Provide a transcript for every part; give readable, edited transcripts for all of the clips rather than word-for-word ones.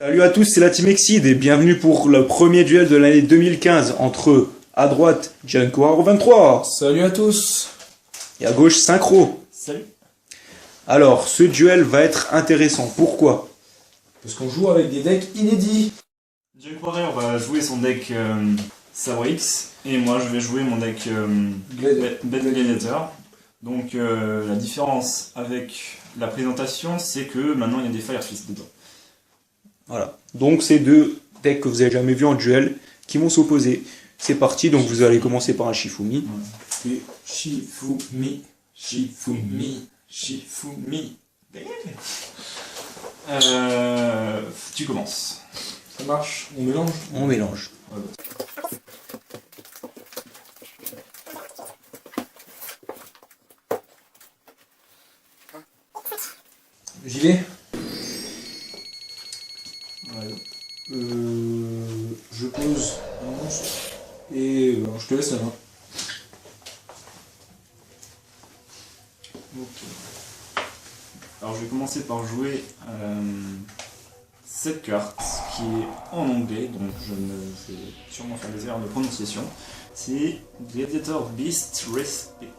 Salut à tous, c'est la Team Exceed et bienvenue pour le premier duel de l'année 2015 entre, à droite, Junkwar 23 Salut à tous. et à gauche, Synchro. Salut. Alors, ce duel va être intéressant. Pourquoi? Parce qu'on joue avec des decks inédits. Junkwar va jouer son deck Sabrix et moi je vais jouer mon deck Ben Gladiator. Donc la différence avec la présentation, c'est que maintenant il y a des Firefist dedans. Voilà. Donc, c'est deux decks que vous avez jamais vus en duel qui vont s'opposer. C'est parti, donc vous allez commencer par un Shifumi. Et Shifumi, Shifumi, Shifumi. Tu commences. Ça marche, on mélange. On mélange. J'y vais. Ouais. Je pose un monstre et je te laisse la main. Ok. Alors je vais commencer par jouer cette carte qui est en anglais, donc je vais sûrement faire des erreurs de prononciation. C'est Gladiator Beast Respect.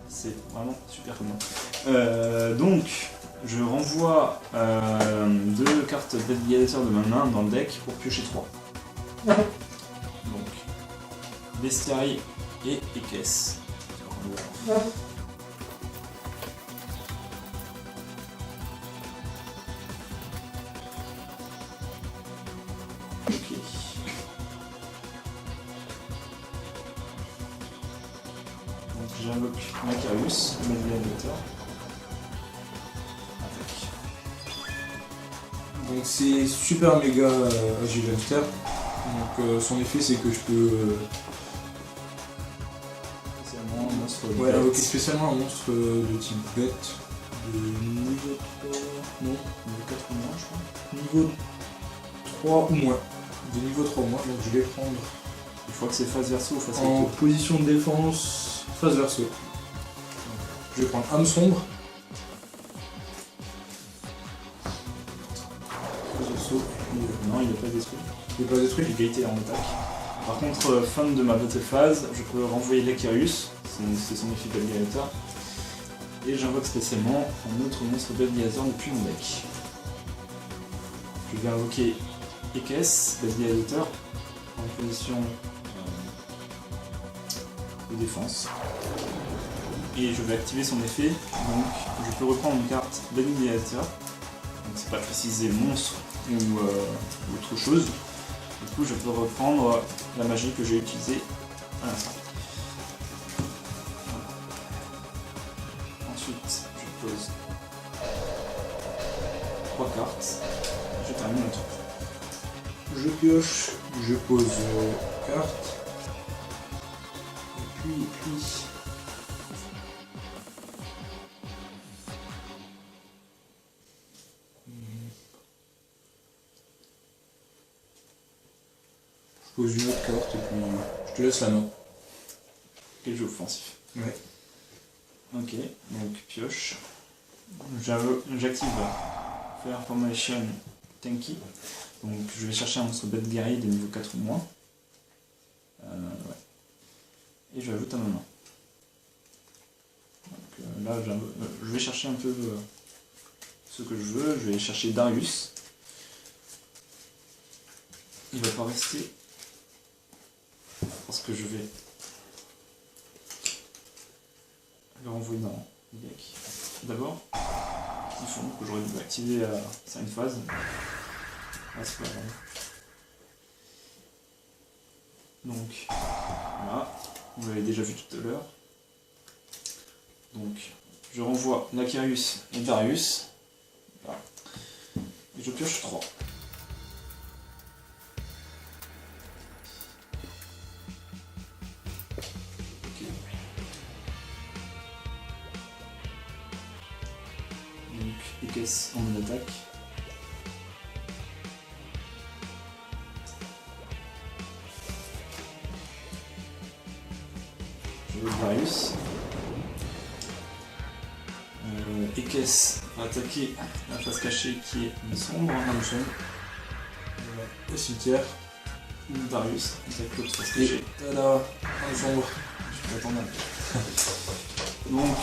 C'est vraiment super commun. Donc je renvoie deux cartes Gladiator de ma main dans le deck pour piocher 3. Donc Bestiary et Ekes. Ok. Donc j'invoque Macarius, le Gladiator. Attaque. Donc c'est super méga Agilenter. Donc son effet c'est que je peux Spécialement un monstre invoquer spécialement un monstre de type bête de niveau 3, non, niveau 4 ou moins, je crois. niveau 3 ou moins. De niveau 3 ou moins, donc je vais prendre Une fois que c'est face verso ou face en recto. position de défense face verso. Je vais prendre âme sombre. Face verso, et puis Non, il n'est pas détruit. il n'est pas détruit. Égalité en attaque. Par contre, fin de ma battle phase, je peux renvoyer Lakarius, c'est son effet Gladiator. Et j'invoque spécialement un autre monstre Gladiator depuis mon deck. Je vais invoquer Ekes, Gladiator, en position de défense. Et je vais activer son effet, donc je peux reprendre une carte Gladiator. Donc c'est pas précisé monstre ou autre chose. Du coup, je peux reprendre la magie que j'ai utilisée à l'instant. Voilà. Ensuite, je pose 3 cartes. Je termine mon tour. Je pioche, je pose carte. Et puis. Je pose une autre carte et puis je te laisse la main. Quel jeu offensif. Ouais. Ok, donc pioche. J'active Fire Formation Tanky. Donc je vais chercher un monstre bête guerrier de niveau 4 ou moins. Ouais. Et j'ajoute à ma main. Donc là, je vais chercher un peu ce que je veux. Je vais chercher Darius. Il va pas rester. Parce que je vais le renvoyer dans le deck. D'abord, petit fond que j'aurais dû activer à sa phase. Ah, c'est pas grave. Donc, voilà, vous l'avez déjà vu tout à l'heure. Donc, je renvoie Lakarius et Darius. Voilà. Et je pioche 3. Donc, Ekes en mode attaque. Je veux Darius. Ekes On va attaquer la face cachée qui est une sombre, une sombre. Le cimetière. Darius, attaque l'autre face cachée. Tada, un sombre. Je vais attendre un peu. Donc,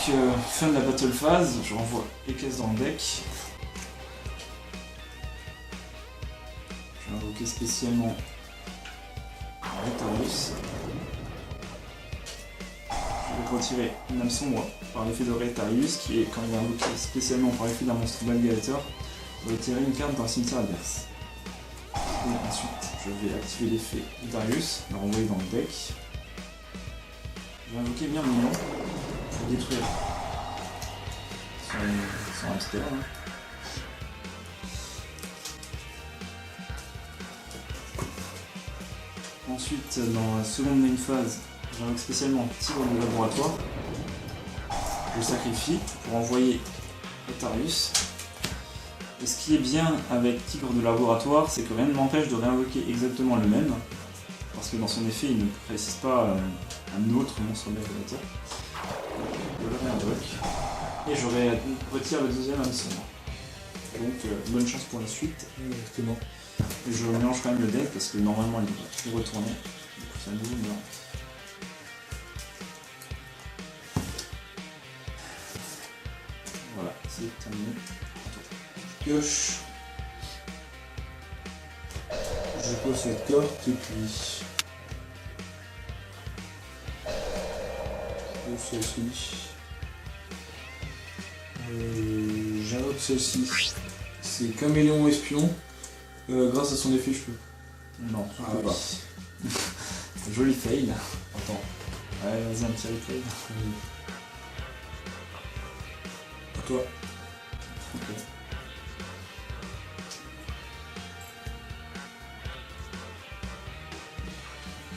fin de la battle phase, je renvoie les caisses dans le deck. Je vais invoquer spécialement Darius. Je vais retirer une âme sombre par l'effet de Retarius qui est, quand il est invoqué spécialement par l'effet d'un monstre gladiateur, retirer une carte d'un cimetière adverse. Et ensuite, je vais activer l'effet de Darius, le renvoyer dans le deck. Je vais invoquer bien mignon pour détruire son hamster. Hein. Ensuite, dans la seconde main phase, j'invoque spécialement Tigre de laboratoire. Je le sacrifie pour envoyer Retarius. Et ce qui est bien avec Tigre de laboratoire, c'est que rien ne m'empêche de réinvoquer exactement le même. Parce que dans son effet, il ne précise pas un autre monstre gladiateur. Je le réinvoque. Et je retire le deuxième âme sombre. Donc, bonne chance pour la suite. Exactement. Et je mélange quand même le deck parce que normalement il va tout retourner. Du coup, c'est un nouveau mélange. Voilà, c'est terminé. Pioche. Je pose cette carte et puis. Je pose celle-ci. J'invoque celle-ci. C'est Caméléon Espion. Grâce à son effet, je peux. Non, je Ah peux oui. pas. Joli fail. Attends. Ouais, vas-y, un petit replay. À toi. Ok.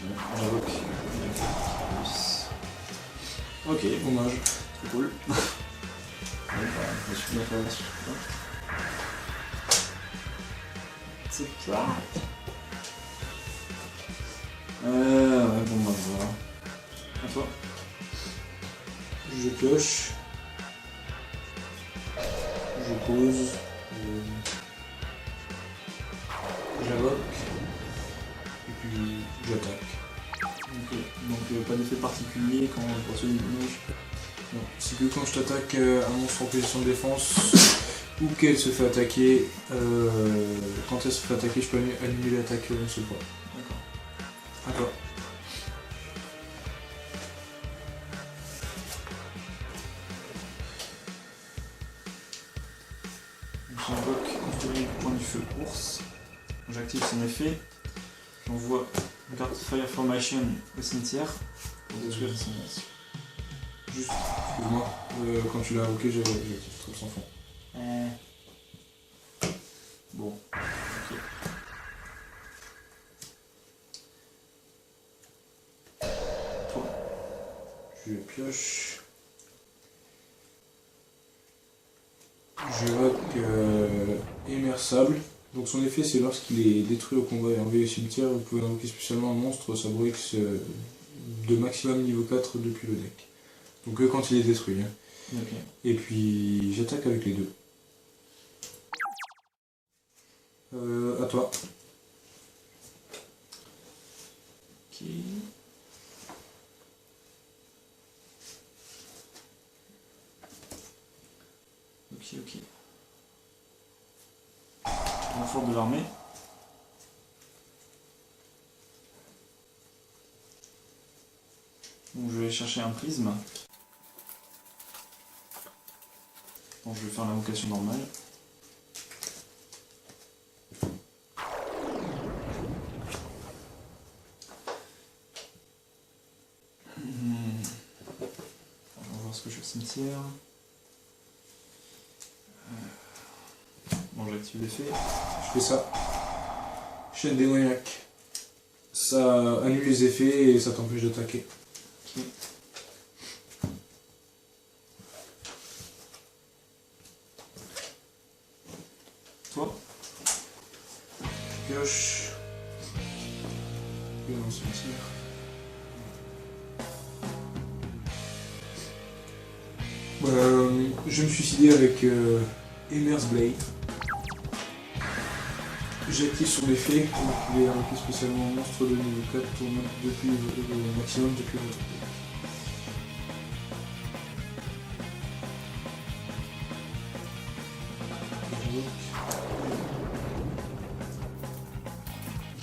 Bon, j'invoque. Ok, Hommage. trop cool. Ouais, bah, je suis bien fait là-dessus. C'est ça. Ouais, bon, bah, voilà. À toi. Je pioche. Je pose. J'invoque. Et puis j'attaque. Donc, pas d'effet particulier quand on poursuit une image. Non, c'est que quand je t'attaque un monstre en position de défense ou qu'elle se fait attaquer, quand elle se fait attaquer, je peux annuler l'attaque une seule fois. D'accord. À toi. J'invoque une point du feu ours. J'active son effet. J'envoie une carte Fire Formation au cimetière pour détruire son monstre. Juste, excuse-moi, quand tu l'as invoqué, j'ai trop sans fond. Bon, ok. Toi. Je pioche. J'évoque Immersable. Donc son effet, c'est lorsqu'il est détruit au combat et envoyé au cimetière, vous pouvez invoquer spécialement un monstre Sabre X de maximum niveau 4 depuis le deck. Donc quand il est détruit. Hein. Ok. Et puis j'attaque avec les deux. À toi. Ok. Ok. Renfort de l'armée. Donc je vais chercher un prisme. Donc je vais faire l'invocation normale. On va voir ce que j'ai au cimetière. Bon, j'active l'effet. Je fais ça. Chaîne démoniaque. Ça annule les effets et ça t'empêche d'attaquer. Ok. Toi. Pioche. Et dans le cimetière. Je vais me suicider avec Emmer's Blade. J'active son effet, donc il est invoqué spécialement un monstre de niveau 4 tournant depuis le maximum depuis votre tour.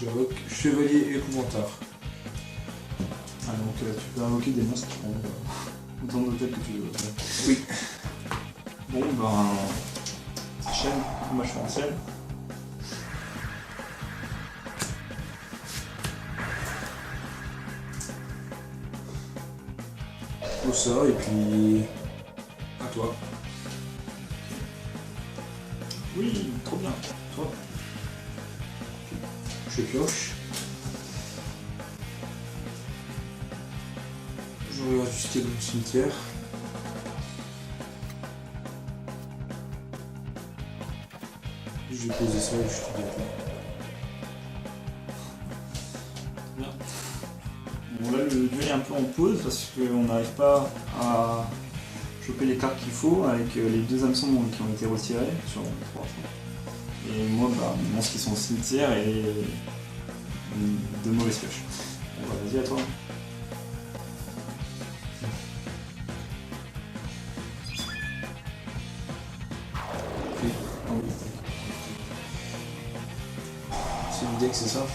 J'invoque Chevalier Épouvantard. Ah, donc tu peux invoquer des monstres qui ont autant de tête que tu veux. Oui. Bon, ben. Chaîne, moi je fais ancienne. Au sort, et puis. À toi. Oui, trop bien. Toi. Je pioche. Je regarde jusqu'à dans le cimetière. Je vais poser ça et je te dis à toi. Bien. Bon, là, le duel est un peu en pause parce qu'on n'arrive pas à choper les cartes qu'il faut avec les deux hameçons qui ont été retirés sur 3. Et moi, bah, mes monstres qui sont au cimetière et de mauvaises pioches. Bon, bah, vas-y, à toi. C'est du deck, c'est ça?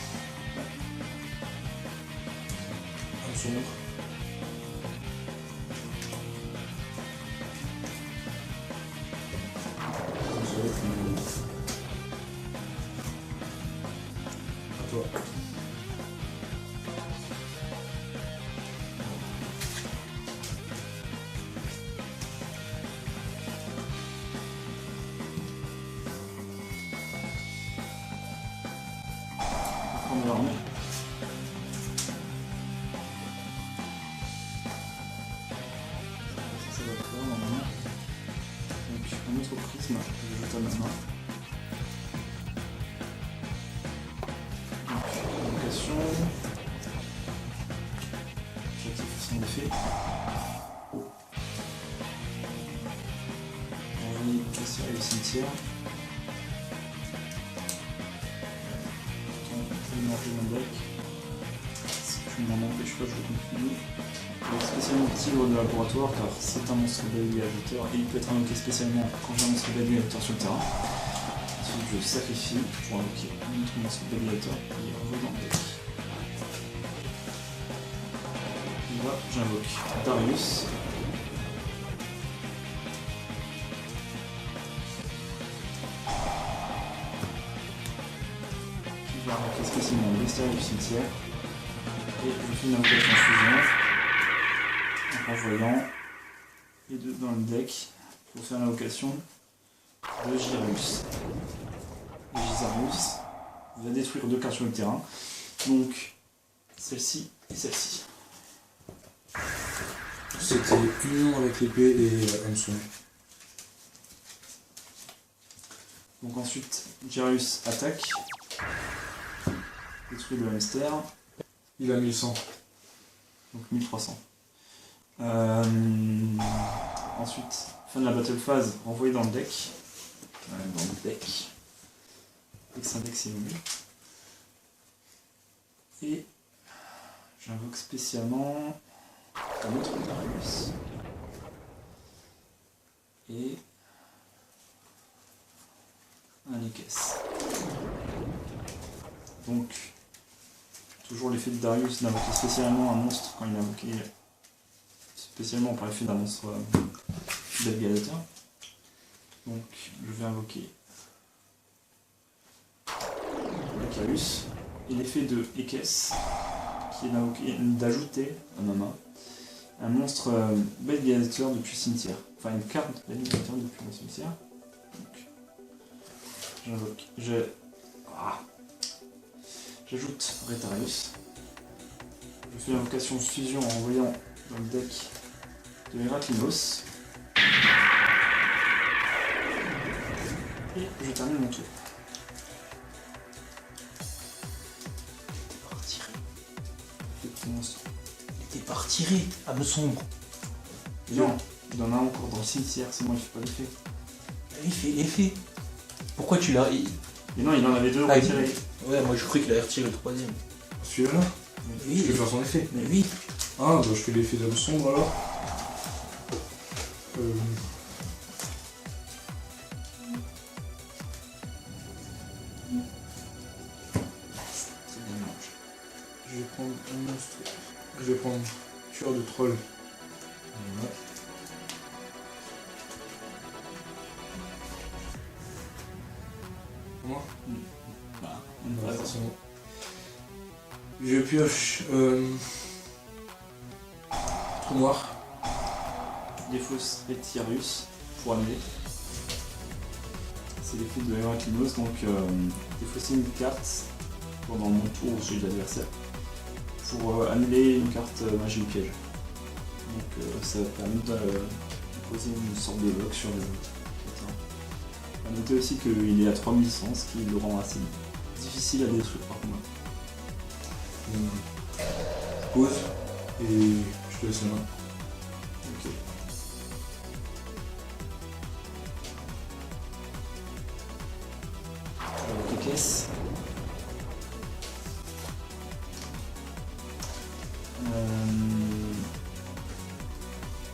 Un sombre. Ça va être une... À toi. Première armée. Ça va être là, normalement. Donc, un autre prisme, je jette à ma main. Donc, invocation. J'active son effet. Envoyer casser le cimetière. Je vais manger mon deck. Si tu m'en empêches pas, je continue. Il est spécialement tigre de laboratoire car c'est un monstre d'allié ajouteur et il peut être invoqué spécialement quand j'ai un monstre d'allié ajouteur sur le terrain. Ensuite je sacrifie pour invoquer un autre monstre d'allié ajouteur et il revient dans le deck. Et là j'invoque Darius. Qui va invoquer spécialement l'extérieur du cimetière. Et je fais une invocation fusion. En renvoyant les deux dans le deck pour faire l'invocation de Gyrus. Gyrus va détruire 2 cartes sur le terrain, donc celle-ci et celle-ci. C'était union avec l'épée et hameçon. Donc ensuite, Gyrus attaque, détruit le hamster, Il a 1100. donc 1300. Ensuite, fin de la battle phase, renvoyé dans le deck. Dans le deck. Dès que c'est un deck, c'est nul. Et j'invoque spécialement un autre Darius. Et un Ekes. Donc, toujours l'effet de Darius d'invoquer spécialement un monstre quand il a invoqué spécialement par l'effet d'un monstre d'Algalater. Donc je vais invoquer Icarus et l'effet de Ekes qui est d'ajouter à ma main un monstre Belgalater depuis le cimetière. Enfin une carte Belgalater depuis le cimetière. Donc j'invoque. J'ajoute Retarius. Je fais l'invocation de fusion en envoyant dans le deck de Heraklinos. Et je termine mon tour. Il était pas retiré, âme sombre. Non, il y en a encore dans le cimetière, c'est moi qui fais pas l'effet. Il est fait. Pourquoi tu l'as... Mais non, il en avait deux Ah, retirés. Ouais, moi je croyais qu'il avait retiré le troisième. Celui-là, Oui, je vais faire son effet. mais oui. Ah, bah je fais l'effet d'homme sombre alors. C'est dommage. Je vais prendre un monstre. Je vais prendre tueur de troll. Voilà. Moi Bah, Non, pas forcément. Je pioche. Trou noir. Défausse Retirius pour annuler. C'est l'effet de Heraclinos, donc défausser une carte pendant mon tour ou celui de l'adversaire pour annuler une carte magie ou piège. Donc ça permet de poser une sorte de lock sur le terrain. A noter aussi qu'il est à 3100, ce qui le rend assez difficile à détruire par contre. Je pose et je te laisse la main. Ok. Avec les caisses.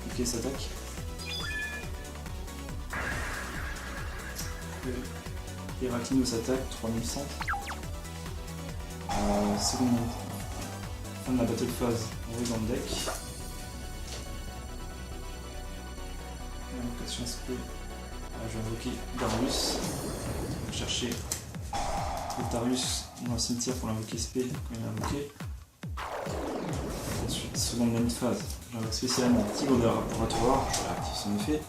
Ok, ça attaque. Heraclinos attaque, 3100. Seconde fin de la battle phase, on est dans le deck. Invocation spell. Je vais invoquer Darius. Je vais chercher Darius dans le cimetière pour l'invoquer spell quand il est invoqué. Ensuite, seconde main de phase, j'invoque spécialement Tigre de laboratoire, je réactive son effet.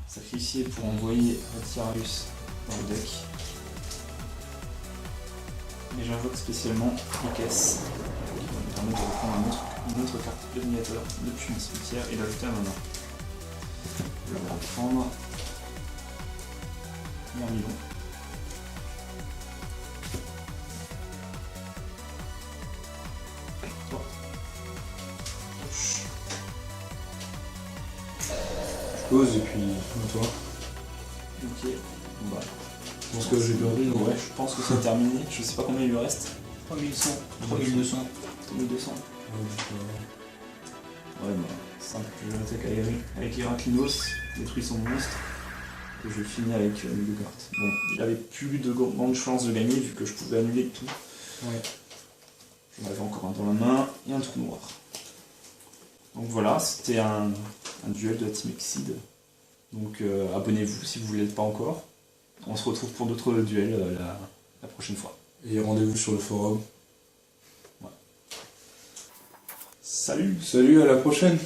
Sacrifier pour envoyer Darius dans le deck. Et j'invoque spécialement les caisses qui vont me permettre de reprendre une autre carte dominateur depuis mon cimetière et d'ajouter à ma main. Je vais reprendre Myrmidon. Je pose et puis toi. Ok, bon bah. Je pense que j'ai perdu. non Ouais, je pense que c'est terminé. Je sais pas combien il lui reste. 3100, 3200. 3200. Ouais, bah, simple. Je l'attaque avec Heraclinos, détruit son monstre, et je finis avec Nilgard. Bon, j'avais plus de grandes chances de gagner vu que je pouvais annuler tout. Ouais. J'en avais encore un dans la main et un trou noir. Donc voilà, c'était un duel de la Team Exceed. Donc abonnez-vous si vous ne l'êtes pas encore. On se retrouve pour d'autres duels la prochaine fois. Et rendez-vous sur le forum. Salut! Salut, à la prochaine!